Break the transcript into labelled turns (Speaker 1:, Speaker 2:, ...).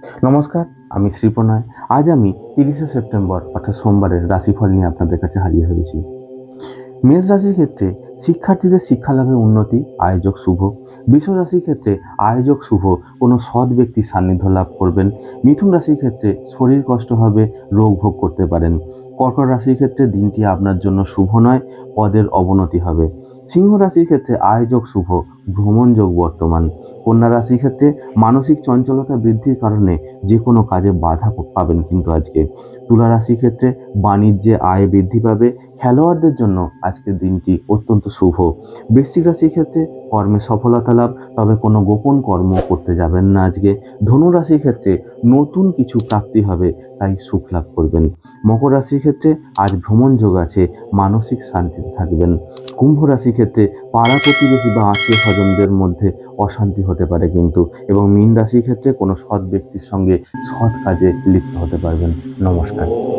Speaker 1: নমস্কার, আমি শ্রীপ্রণয়। আজ আমি 30শে সেপ্টেম্বর অর্থাৎ সোমবারের রাশিফল নিয়ে আপনাদের কাছে হাজির হয়েছি। মেষ রাশির ক্ষেত্রে শিক্ষার্থীদের শিক্ষালাভে উন্নতি, আয়োজক শুভ। বৃষ রাশির ক্ষেত্রে আয়োজক শুভ, কোনো সৎ ব্যক্তির সান্নিধ্য লাভ করবেন। মিথুন রাশির ক্ষেত্রে শরীর কষ্ট হবে, রোগ ভোগ করতে পারেন। কর্কট রাশির ক্ষেত্রে দিনটি আপনার জন্য শুভ নয়, পদের অবনতি হবে। সিংহ রাশির ক্ষেত্রে আয়োজক শুভ, ভ্রমণ যোগ বর্তমান। কন্যা রাশির ক্ষেত্রে মানসিক চঞ্চলতা বৃদ্ধির কারণে যে কোনো কাজে বাধা পাবেন কিন্তু আজকে। তুলা রাশির ক্ষেত্রে বাণিজ্যে আয় বৃদ্ধি পাবে। খেলোয়াড়দের জন্য আজকের দিনটি অত্যন্ত শুভ। বৃশ্চিক রাশির ক্ষেত্রে কর্মে সফলতা লাভ, তবে কোনো গোপন কর্ম করতে যাবেন না আজকে। ধনু রাশির ক্ষেত্রে নতুন কিছু প্রাপ্তি হবে, তাই সুখ লাভ করবেন। মকর রাশির ক্ষেত্রে আজ ভ্রমণ যোগ আছে, মানসিক শান্তিতে থাকবেন। কুম্ভ রাশির ক্ষেত্রে পাড়া প্রতিবেশী বা আত্মীয় স্বজনদের মধ্যে অশান্তি হতে পারে কিন্তু, এবং মীন রাশির ক্ষেত্রে কোনো সৎ ব্যক্তির সঙ্গে সৎ কাজে লিপ্ত হতে পারবেন। নমস্কার।